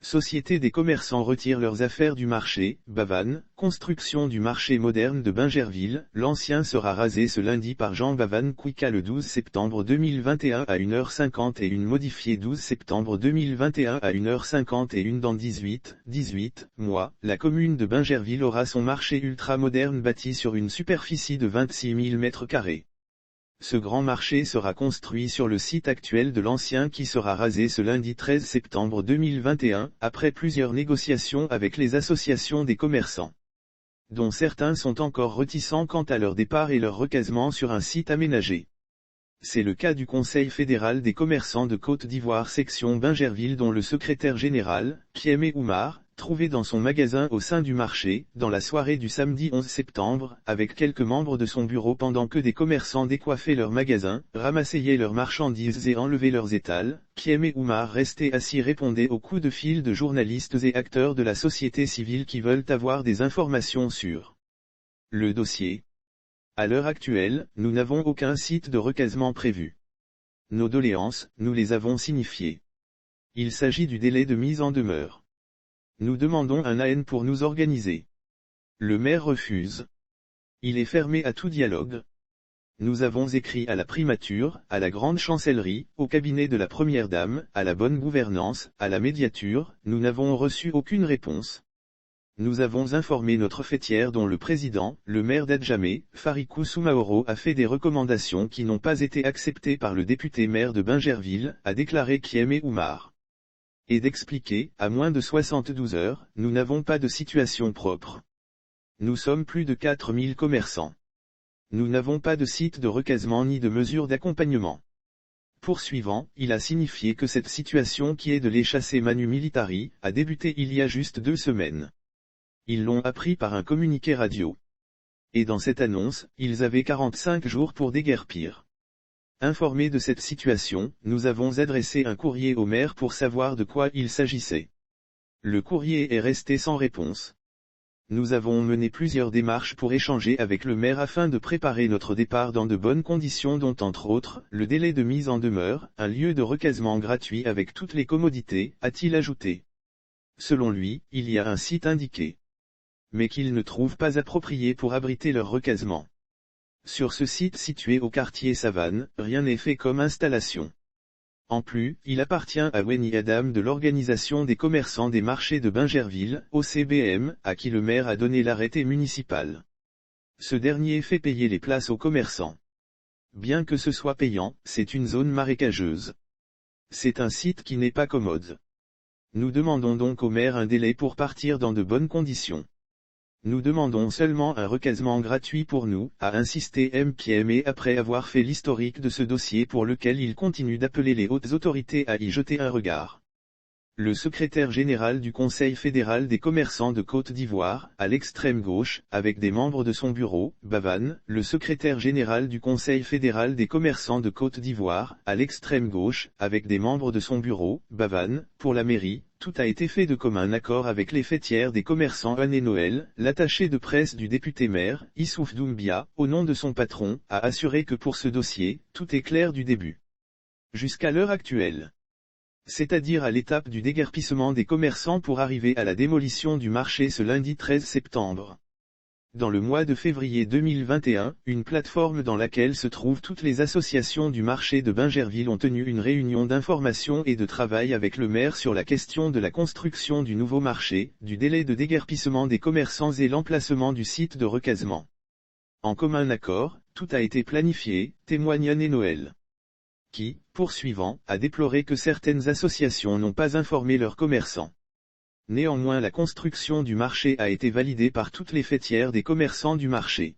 Société des commerçants retire leurs affaires du marché, Bavannes, construction du marché moderne de Bingerville, l'ancien sera rasé ce lundi par Jean Bavannes Quicca le 12 septembre 2021 à 1h51 modifié 12 septembre 2021 à 1h51 dans 18 mois, la commune de Bingerville aura son marché ultra-moderne bâti sur une superficie de 26 000 m². Ce grand marché sera construit sur le site actuel de l'ancien qui sera rasé ce lundi 13 septembre 2021, après plusieurs négociations avec les associations des commerçants, dont certains sont encore réticents quant à leur départ et leur recasement sur un site aménagé. C'est le cas du Conseil fédéral des commerçants de Côte d'Ivoire section Bingerville dont le secrétaire général, Kiemé Oumar, trouvé dans son magasin au sein du marché, dans la soirée du samedi 11 septembre, avec quelques membres de son bureau pendant que des commerçants décoiffaient leurs magasins, ramassaient leurs marchandises et enlevaient leurs étals, Kiemé Oumar resté assis répondait aux coups de fil de journalistes et acteurs de la société civile qui veulent avoir des informations sur le dossier. À l'heure actuelle, nous n'avons aucun site de recasement prévu. Nos doléances, nous les avons signifiées. Il s'agit du délai de mise en demeure. Nous demandons un AN pour nous organiser. Le maire refuse. Il est fermé à tout dialogue. Nous avons écrit à la primature, à la grande chancellerie, au cabinet de la première dame, à la bonne gouvernance, à la médiature, nous n'avons reçu aucune réponse. Nous avons informé notre fêtière dont le président, le maire d'Adjamé, Farikou Soumaoro a fait des recommandations qui n'ont pas été acceptées par le député maire de Bingerville, a déclaré Kiemé Oumar. Et d'expliquer, à moins de 72 heures, nous n'avons pas de situation propre. Nous sommes plus de 4000 commerçants. Nous n'avons pas de site de recasement ni de mesures d'accompagnement. Poursuivant, il a signifié que cette situation qui est de les chasser manu militari, a débuté il y a juste 2 semaines. Ils l'ont appris par un communiqué radio. Et dans cette annonce, ils avaient 45 jours pour déguerpir. Informés de cette situation, nous avons adressé un courrier au maire pour savoir de quoi il s'agissait. Le courrier est resté sans réponse. Nous avons mené plusieurs démarches pour échanger avec le maire afin de préparer notre départ dans de bonnes conditions dont entre autres, le délai de mise en demeure, un lieu de recasement gratuit avec toutes les commodités, a-t-il ajouté. Selon lui, il y a un site indiqué, mais qu'il ne trouve pas approprié pour abriter leur recasement. Sur ce site situé au quartier Savane, rien n'est fait comme installation. En plus, il appartient à Weni Adam de l'Organisation des commerçants des marchés de Bingerville, OCBM, à qui le maire a donné l'arrêté municipal. Ce dernier fait payer les places aux commerçants. Bien que ce soit payant, c'est une zone marécageuse. C'est un site qui n'est pas commode. Nous demandons donc au maire un délai pour partir dans de bonnes conditions. Nous demandons seulement un recasement gratuit pour nous, a insisté MPM après avoir fait l'historique de ce dossier pour lequel il continue d'appeler les hautes autorités à y jeter un regard. Le secrétaire général du Conseil fédéral des commerçants de Côte d'Ivoire, à l'extrême gauche, avec des membres de son bureau, Bavannes, le secrétaire général du Conseil fédéral des commerçants de Côte d'Ivoire, à l'extrême gauche, avec des membres de son bureau, Bavannes, pour la mairie, tout a été fait de commun accord avec les fêtières des commerçants Anne et Noël, l'attaché de presse du député maire, Issouf Doumbia, au nom de son patron, a assuré que pour ce dossier, tout est clair du début jusqu'à l'heure actuelle. C'est-à-dire à l'étape du déguerpissement des commerçants pour arriver à la démolition du marché ce lundi 13 septembre. Dans le mois de février 2021, une plateforme dans laquelle se trouvent toutes les associations du marché de Bingerville ont tenu une réunion d'information et de travail avec le maire sur la question de la construction du nouveau marché, du délai de déguerpissement des commerçants et l'emplacement du site de recasement. En commun accord, tout a été planifié, témoigne Anne et Noël, qui, poursuivant, a déploré que certaines associations n'ont pas informé leurs commerçants. Néanmoins la construction du marché a été validée par toutes les fêtières des commerçants du marché.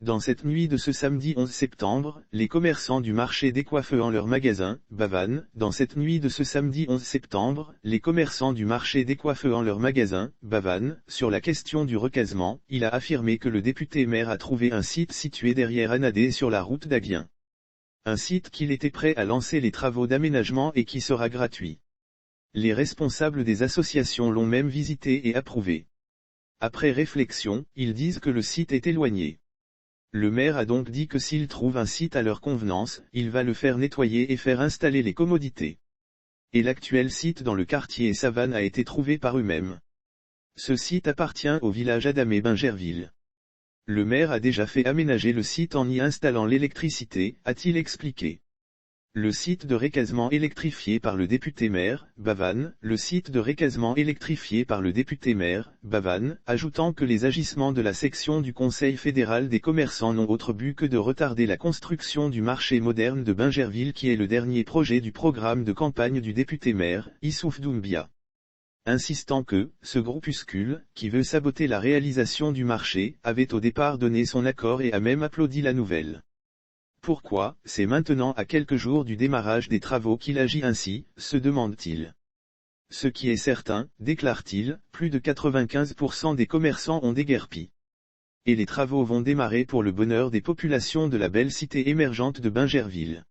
Dans cette nuit de ce samedi 11 septembre, les commerçants du marché décoiffent en leur magasin, Bavannes. Dans cette nuit de ce samedi 11 septembre, les commerçants du marché décoiffent en leur magasin, Bavannes. Sur la question du recasement, il a affirmé que le député maire a trouvé un site situé derrière Anadé sur la route d'Aguien. Un site qu'il était prêt à lancer les travaux d'aménagement et qui sera gratuit. Les responsables des associations l'ont même visité et approuvé. Après réflexion, ils disent que le site est éloigné. Le maire a donc dit que s'il trouve un site à leur convenance, il va le faire nettoyer et faire installer les commodités. Et l'actuel site dans le quartier Savane a été trouvé par eux-mêmes. Ce site appartient au village Adamé Bingerville. Le maire a déjà fait aménager le site en y installant l'électricité, a-t-il expliqué. Le site de recasement électrifié par le député-maire, Bavannes, le site de recasement électrifié par le député-maire, Bavannes, ajoutant que les agissements de la section du Conseil fédéral des commerçants n'ont autre but que de retarder la construction du marché moderne de Bingerville qui est le dernier projet du programme de campagne du député-maire, Issouf Doumbia. Insistant que, ce groupuscule, qui veut saboter la réalisation du marché, avait au départ donné son accord et a même applaudi la nouvelle. Pourquoi, c'est maintenant à quelques jours du démarrage des travaux qu'il agit ainsi, se demande-t-il. Ce qui est certain, déclare-t-il, plus de 95% des commerçants ont déguerpi. Et les travaux vont démarrer pour le bonheur des populations de la belle cité émergente de Bingerville.